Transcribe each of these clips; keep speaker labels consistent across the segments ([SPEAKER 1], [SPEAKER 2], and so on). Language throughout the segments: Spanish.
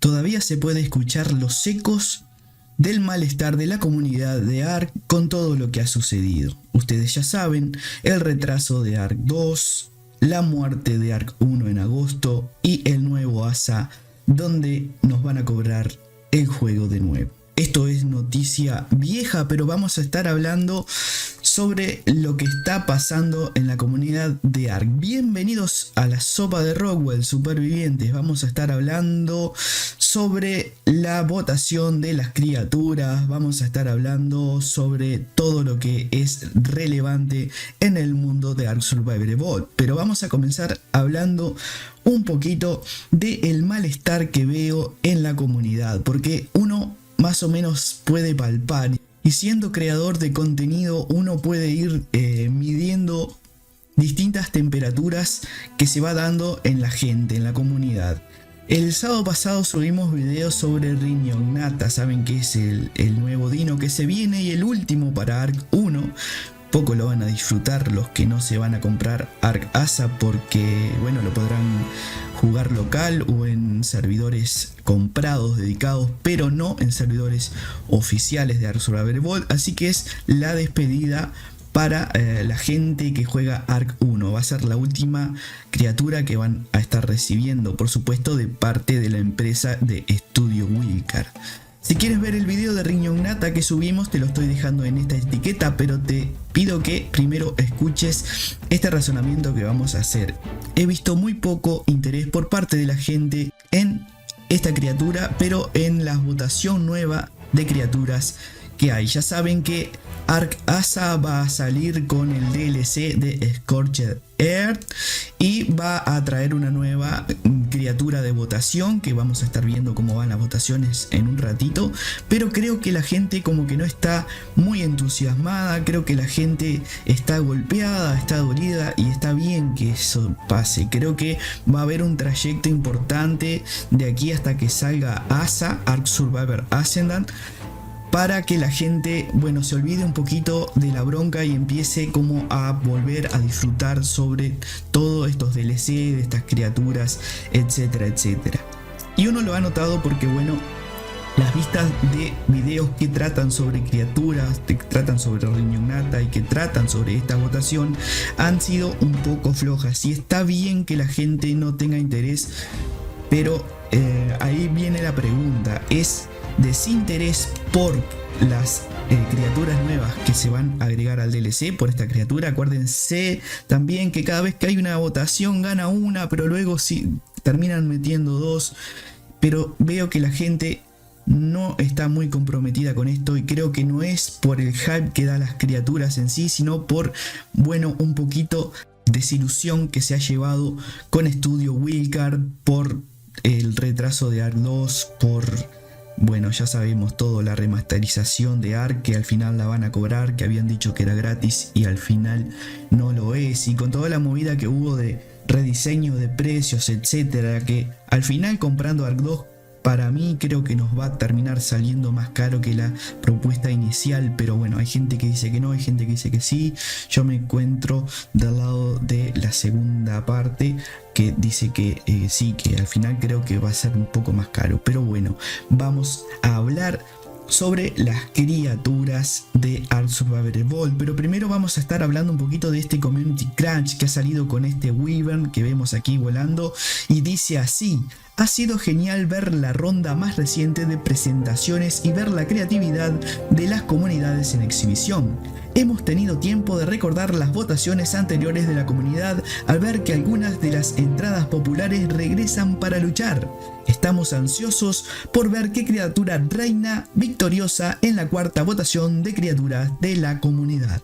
[SPEAKER 1] Todavía se puede escuchar los ecos del malestar de la comunidad de Ark con todo lo que ha sucedido. Ustedes ya saben, el retraso de Ark 2, la muerte de Ark 1 en agosto y el nuevo ASA donde nos van a cobrar el juego de nuevo. Esto es noticia vieja, pero vamos a estar hablando sobre lo que está pasando en la comunidad de Ark. Bienvenidos a la sopa de Rockwell, supervivientes. Vamos a estar hablando sobre la votación de las criaturas. Vamos a estar hablando sobre todo lo que es relevante en el mundo de Ark Survival Evolved. Pero vamos a comenzar hablando un poquito del malestar que veo en la comunidad, porque uno más o menos puede palpar, y siendo creador de contenido uno puede ir midiendo distintas temperaturas que se va dando en la gente, en la comunidad. El sábado pasado subimos videos sobre Rinyognata, saben que es el nuevo dino que se viene y el último para Ark 1. Poco lo van a disfrutar los que no se van a comprar Ark ASA, porque bueno, lo podrán jugar local o en servidores comprados, dedicados, pero no en servidores oficiales de Ark Survival Evolved. Así que es la despedida para la gente que juega Ark 1. Va a ser la última criatura que van a estar recibiendo, por supuesto, de parte de la empresa de Estudio Wilcar. Si quieres ver el video de Rinyognata que subimos, te lo estoy dejando en esta etiqueta, pero te pido que primero escuches este razonamiento que vamos a hacer. He visto muy poco interés por parte de la gente en esta criatura, pero en la votación nueva de criaturas que hay. Ya saben que Ark ASA va a salir con el DLC de Scorched Earth y va a traer una nueva criatura de votación, que vamos a estar viendo cómo van las votaciones en un ratito, pero creo que la gente como que no está muy entusiasmada. Creo que la gente está golpeada, está dolida, y está bien que eso pase. Creo que va a haber un trayecto importante de aquí hasta que salga ASA, Ark Survivor Ascendant, para que la gente, bueno, se olvide un poquito de la bronca y empiece como a volver a disfrutar sobre todos estos DLC, de estas criaturas, etcétera, etcétera. Y uno lo ha notado porque, bueno, las vistas de videos que tratan sobre criaturas, que tratan sobre Rinyognata y que tratan sobre esta votación han sido un poco flojas. Y está bien que la gente no tenga interés, pero ahí viene la pregunta: ¿es desinterés por las criaturas nuevas que se van a agregar al DLC por esta criatura? Acuérdense también que cada vez que hay una votación gana una, pero luego sí terminan metiendo dos. Pero veo que la gente no está muy comprometida con esto, y creo que no es por el hype que da las criaturas en sí, sino por, bueno, un poquito desilusión que se ha llevado con Estudio Wilcar por el retraso de Ark 2, por, bueno, ya sabemos todo, la remasterización de Ark, que al final la van a cobrar, que habían dicho que era gratis y al final no lo es, y con toda la movida que hubo de rediseño de precios, etcétera, que al final comprando Ark 2 para mí creo que nos va a terminar saliendo más caro que la propuesta inicial. Pero bueno, hay gente que dice que no, hay gente que dice que sí. Yo me encuentro del lado de la segunda parte, que dice que sí, que al final creo que va a ser un poco más caro. Pero bueno, vamos a hablar sobre las criaturas de Ark Survival Evolved, pero primero vamos a estar hablando un poquito de este Community Crunch que ha salido con este Wyvern que vemos aquí volando, y dice así: ha sido genial ver la ronda más reciente de presentaciones y ver la creatividad de las comunidades en exhibición. Hemos tenido tiempo de recordar las votaciones anteriores de la comunidad al ver que algunas de las entradas populares regresan para luchar. Estamos ansiosos por ver qué criatura reina victoriosa en la cuarta votación de criaturas de la comunidad.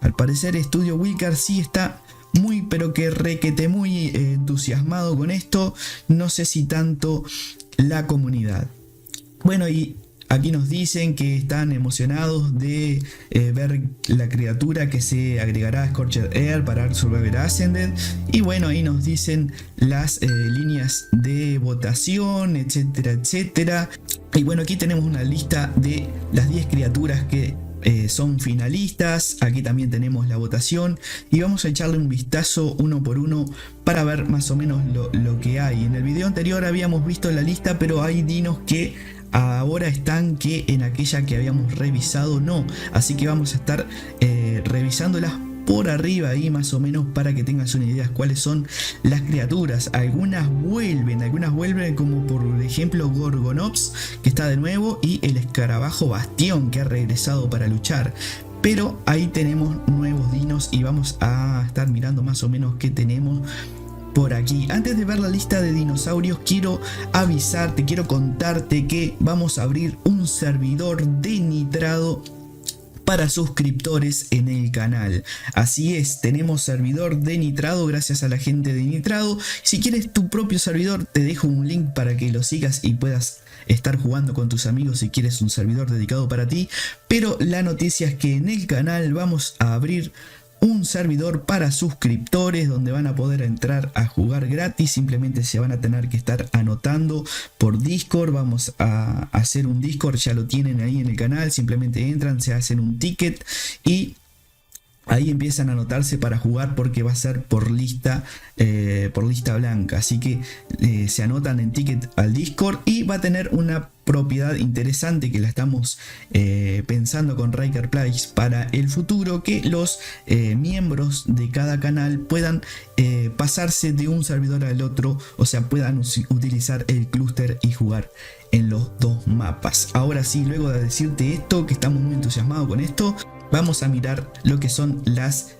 [SPEAKER 1] Al parecer Estudio Wilcar sí está muy, pero que requete muy entusiasmado con esto. No sé si tanto la comunidad. Bueno, y aquí nos dicen que están emocionados de ver la criatura que se agregará a Scorched Earth para Ark Survivor Ascended. Y bueno, ahí nos dicen las líneas de votación, etcétera, etcétera. Y bueno, aquí tenemos una lista de las 10 criaturas que son finalistas. Aquí también tenemos la votación y vamos a echarle un vistazo uno por uno para ver más o menos lo que hay. En el video anterior habíamos visto la lista, pero hay dinos que ahora están que en aquella que habíamos revisado no, así que vamos a estar revisándolas por arriba ahí más o menos para que tengas una idea de cuáles son las criaturas. Algunas vuelven como por ejemplo Gorgonops, que está de nuevo, y el escarabajo Bastión, que ha regresado para luchar. Pero ahí tenemos nuevos dinos y vamos a estar mirando más o menos qué tenemos por aquí. Antes de ver la lista de dinosaurios, quiero avisarte, quiero contarte que vamos a abrir un servidor de Nitrado para suscriptores en el canal. Así es, tenemos servidor de Nitrado gracias a la gente de Nitrado. Si quieres tu propio servidor, te dejo un link para que lo sigas y puedas estar jugando con tus amigos si quieres un servidor dedicado para ti. Pero la noticia es que en el canal vamos a abrir un servidor para suscriptores donde van a poder entrar a jugar gratis. Simplemente se van a tener que estar anotando por Discord. Vamos a hacer un Discord, ya lo tienen ahí en el canal. Simplemente entran, se hacen un ticket y ahí empiezan a anotarse para jugar, porque va a ser por lista blanca. Así que se anotan en ticket al Discord y va a tener una propiedad interesante que la estamos pensando con Riker Place para el futuro, que los miembros de cada canal puedan pasarse de un servidor al otro, o sea, puedan utilizar el clúster y jugar en los dos mapas. Ahora sí, luego de decirte esto, que estamos muy entusiasmados con esto, vamos a mirar lo que son las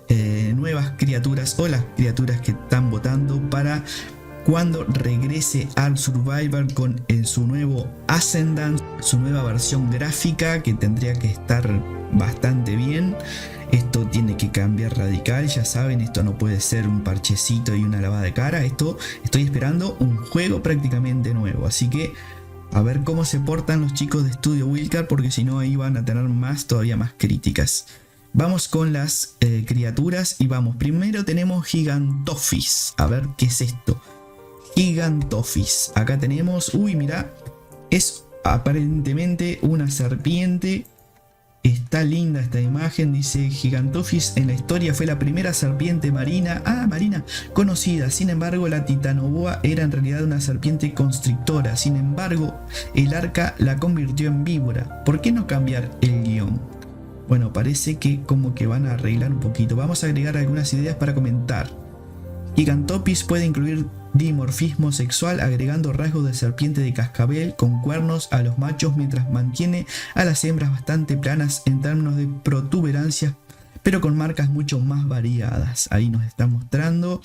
[SPEAKER 1] nuevas criaturas o las criaturas que están votando para cuando regrese Ark Survivor con su nuevo Ascendant, su nueva versión gráfica, que tendría que estar bastante bien. Esto tiene que cambiar radical, ya saben, esto no puede ser un parchecito y una lavada de cara. Esto estoy esperando un juego prácticamente nuevo, así que a ver cómo se portan los chicos de Studio Wildcard, porque si no ahí van a tener todavía más críticas. Vamos con las criaturas y vamos. Primero tenemos Gigantophis. A ver qué es esto. Gigantophis. Acá tenemos, uy, mira, es aparentemente una serpiente. Está linda esta imagen, dice Gigantophis en la historia fue la primera serpiente marina, marina conocida. Sin embargo, la Titanoboa era en realidad una serpiente constrictora. Sin embargo, el arca la convirtió en víbora. ¿Por qué no cambiar el guión? Bueno, parece que como que van a arreglar un poquito. Vamos a agregar algunas ideas para comentar. Gigantophis puede incluir dimorfismo sexual, agregando rasgos de serpiente de cascabel con cuernos a los machos, mientras mantiene a las hembras bastante planas en términos de protuberancias, pero con marcas mucho más variadas. Ahí nos está mostrando.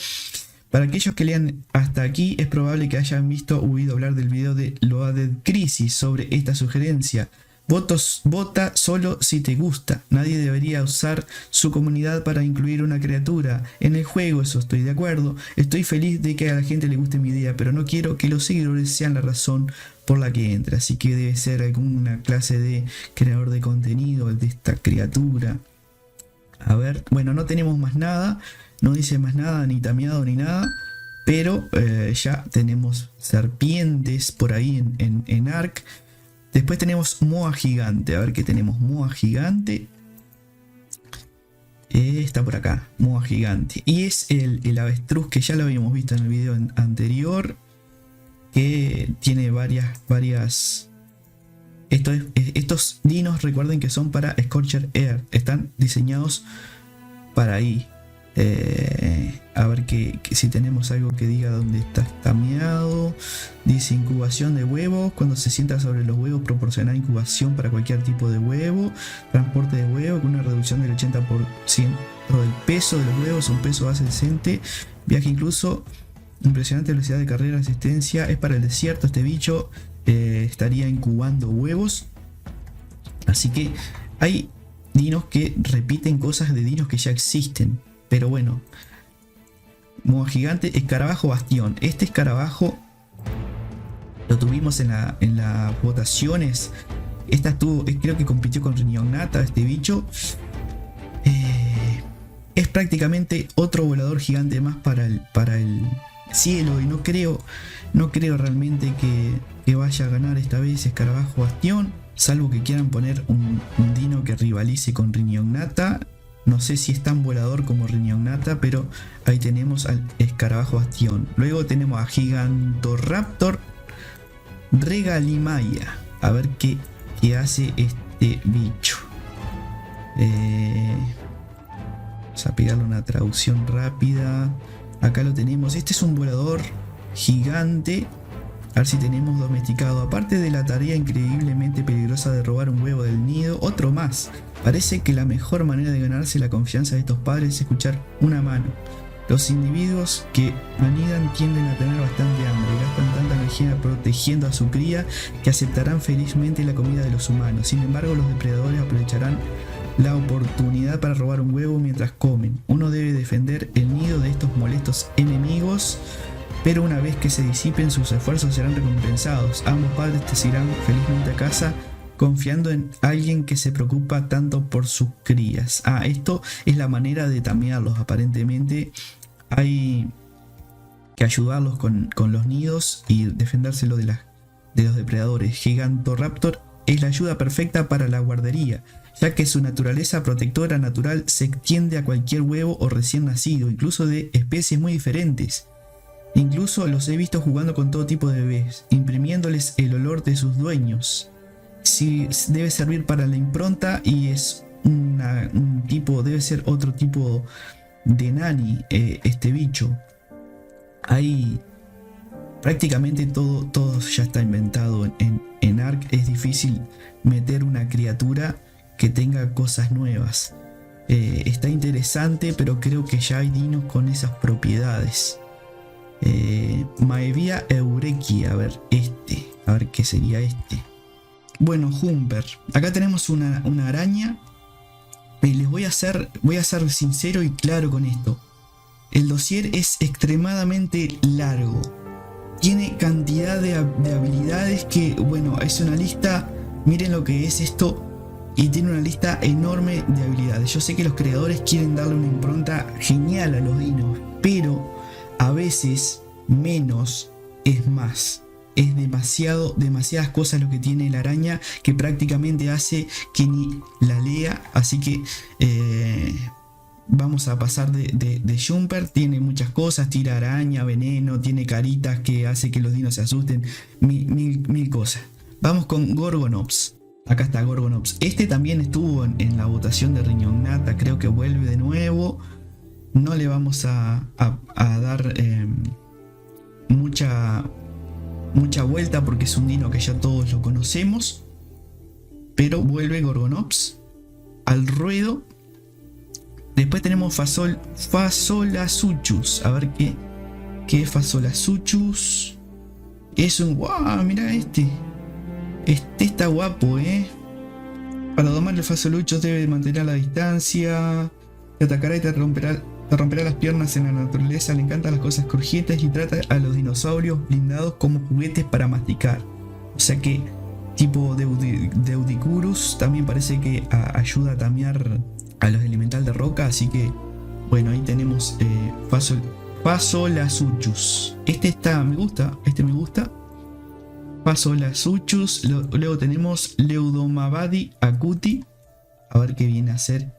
[SPEAKER 1] Para aquellos que lean hasta aquí, es probable que hayan visto o oído hablar del video de Loaded Crisis sobre esta sugerencia. Vota solo si te gusta. Nadie debería usar su comunidad para incluir una criatura en el juego, eso estoy de acuerdo. Estoy feliz de que a la gente le guste mi idea, pero no quiero que los seguidores sean la razón por la que entra. Así que debe ser alguna clase de creador de contenido de esta criatura. A ver, bueno, no tenemos más nada. No dice más nada, ni tameado ni nada. Pero ya tenemos serpientes por ahí en Ark. Después tenemos Moa Gigante. A ver qué tenemos. Moa Gigante. Está por acá. Moa Gigante. Y es el avestruz que ya lo habíamos visto en el video anterior. Que tiene varias... Estos dinos, recuerden que son para Scorcher Air. Están diseñados para ahí. A ver si tenemos algo que diga dónde está tameado. Dice incubación de huevos. Cuando se sienta sobre los huevos, proporcionar incubación para cualquier tipo de huevo. Transporte de huevo con una reducción del 80% del peso de los huevos. Un peso base decente. Viaje incluso. Impresionante velocidad de carrera, resistencia. Es para el desierto este bicho. Estaría incubando huevos. Así que hay dinos que repiten cosas de dinos que ya existen. Pero bueno, Moa Gigante, escarabajo Bastión. Este escarabajo lo tuvimos en las votaciones. Esta estuvo, creo que compitió con Riñonata, este bicho. Es prácticamente otro volador gigante más para el cielo. Y no creo realmente que vaya a ganar esta vez escarabajo Bastión. salvo que quieran poner un dino que rivalice con Rinognata. No sé si es tan volador como Rinognata, pero ahí tenemos al escarabajo bastión. Luego tenemos a Gigantoraptor Regalimaya. A ver qué hace este bicho. Vamos a pegarle una traducción rápida. Acá lo tenemos. Este es un volador gigante. A ver si tenemos domesticado. Aparte de la tarea increíblemente peligrosa de robar un huevo del nido, otro más. Parece que la mejor manera de ganarse la confianza de estos padres es escuchar una mano. Los individuos que anidan tienden a tener bastante hambre y gastan tanta energía protegiendo a su cría que aceptarán felizmente la comida de los humanos. Sin embargo, los depredadores aprovecharán la oportunidad para robar un huevo mientras comen. Uno debe defender el nido de estos molestos enemigos, pero una vez que se disipen sus esfuerzos serán recompensados. Ambos padres te irán felizmente a casa confiando en alguien que se preocupa tanto por sus crías. Esto es la manera de tamearlos. Aparentemente hay que ayudarlos con los nidos y defendérselo de los depredadores. Gigantoraptor es la ayuda perfecta para la guardería, ya que su naturaleza protectora natural se extiende a cualquier huevo o recién nacido, incluso de especies muy diferentes. Incluso los he visto jugando con todo tipo de bebés, imprimiéndoles el olor de sus dueños. Sí, debe servir para la impronta y es un tipo, debe ser otro tipo de nani, este bicho. Ahí prácticamente todo ya está inventado en Ark. Es difícil meter una criatura que tenga cosas nuevas. Está interesante, pero creo que ya hay dinos con esas propiedades. Maevia eureki, a ver qué sería este. Bueno, Humper, acá tenemos una araña. Voy a ser sincero y claro con esto. El dossier es extremadamente largo. Tiene cantidad de habilidades que, bueno, es una lista. Miren lo que es esto. Y tiene una lista enorme de habilidades. Yo sé que los creadores quieren darle una impronta genial a los dinos, pero a veces menos es más. Es demasiadas cosas lo que tiene la araña, que prácticamente hace que ni la lea. Así que vamos a pasar de Jumper. Tiene muchas cosas, tira araña, veneno, tiene caritas que hace que los dinos se asusten. Mil cosas. Vamos con Gorgonops. Acá está Gorgonops. Este también estuvo en la votación de Rinognata. Creo que vuelve de nuevo. No le vamos a dar mucha vuelta porque es un dino que ya todos lo conocemos. Pero vuelve Gorgonops al ruedo. Después tenemos Fasolasuchus. A ver qué es Fasolasuchus. Es un... ¡Wow! Mira este. Este está guapo, Para domar el Fasolasuchus debe mantener la distancia. Te atacará y te romperá las piernas en la naturaleza. Le encantan las cosas crujientes y trata a los dinosaurios blindados como juguetes para masticar. O sea que tipo Deudicurus también parece que ayuda a tamear a los elemental de roca. Así que bueno, ahí tenemos Fasolasuchus. Este me gusta. Fasolasuchus. Luego tenemos Leudomabadi acuti. A ver qué viene a ser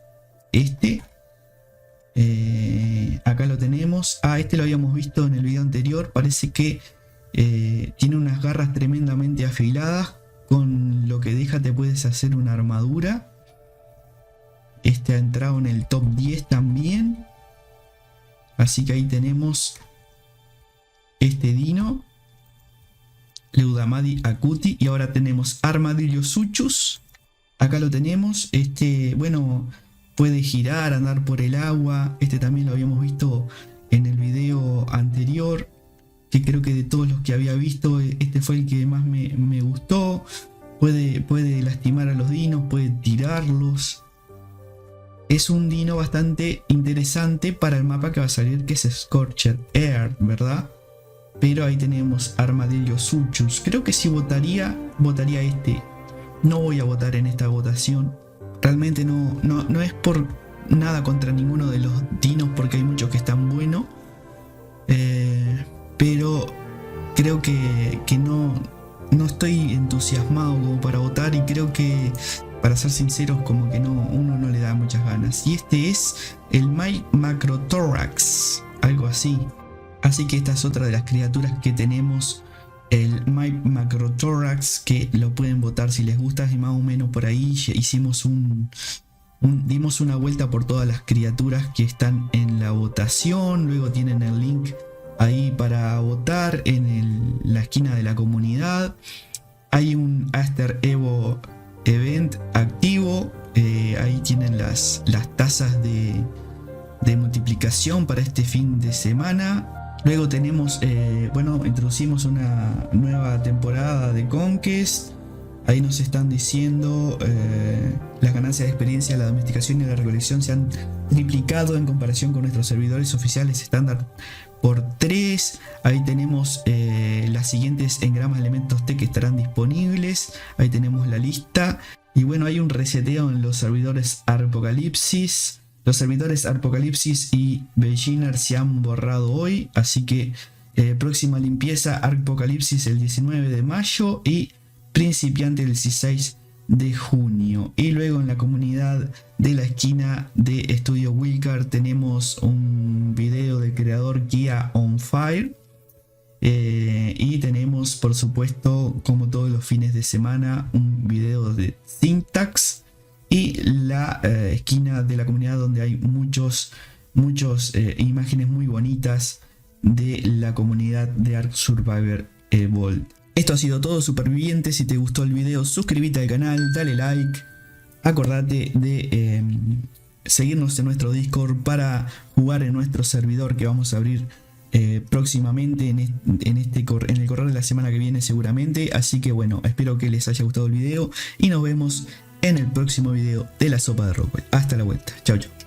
[SPEAKER 1] este. Acá lo tenemos. Este lo habíamos visto en el video anterior. Parece que tiene unas garras tremendamente afiladas. Con lo que deja te puedes hacer una armadura. Este ha entrado en el top 10 también. Así que ahí tenemos este dino, Leudamadi acuti. Y ahora tenemos Armadillosuchus. Acá lo tenemos. Bueno, puede girar, andar por el agua. Este también lo habíamos visto en el video anterior, que creo que de todos los que había visto, este fue el que más me gustó. Puede lastimar a los dinos, puede tirarlos. Es un dino bastante interesante para el mapa que va a salir, que es Scorched Earth, ¿verdad? Pero ahí tenemos Armadillosuchus. Creo que si votaría este. No voy a votar en esta votación. Realmente no es por nada contra ninguno de los dinos, porque hay muchos que están buenos. Pero creo que no estoy entusiasmado como para votar y creo que, para ser sinceros, como que uno no le da muchas ganas. Y este es el My Macrothorax, algo así. Así que esta es otra de las criaturas que tenemos, el My Macrothorax, que lo pueden votar si les gusta. Y más o menos por ahí hicimos dimos una vuelta por todas las criaturas que están en la votación. Luego tienen el link ahí para votar en la esquina de la comunidad. Hay un Aster Evo Event activo. Ahí tienen las tasas de multiplicación para este fin de semana. Luego tenemos, introducimos una nueva temporada de Conquest. Ahí nos están diciendo las ganancias de experiencia, la domesticación y la recolección se han triplicado en comparación con nuestros servidores oficiales estándar por 3. Ahí tenemos las siguientes engramas elementos T que estarán disponibles. Ahí tenemos la lista. Y bueno, hay un reseteo en los servidores Apocalipsis. Los servidores Apocalipsis y Beginner se han borrado hoy. Así que próxima limpieza Apocalipsis el 19 de mayo y principiante el 16 de junio. Y luego en la comunidad de la esquina de Estudio Wilcar tenemos un video del creador Kia on Fire. Y tenemos, por supuesto, como todos los fines de semana, un video de Syntax. Y la esquina de la comunidad donde hay muchos imágenes muy bonitas de la comunidad de Ark Survivor Evolved. Esto ha sido todo, supervivientes. Si te gustó el video, suscríbete al canal, dale like. Acordate de seguirnos en nuestro Discord para jugar en nuestro servidor que vamos a abrir próximamente en el correr de la semana que viene seguramente. Así que bueno, espero que les haya gustado el video y nos vemos en el próximo video de la sopa de Rockwell. Hasta la vuelta. Chau, chau.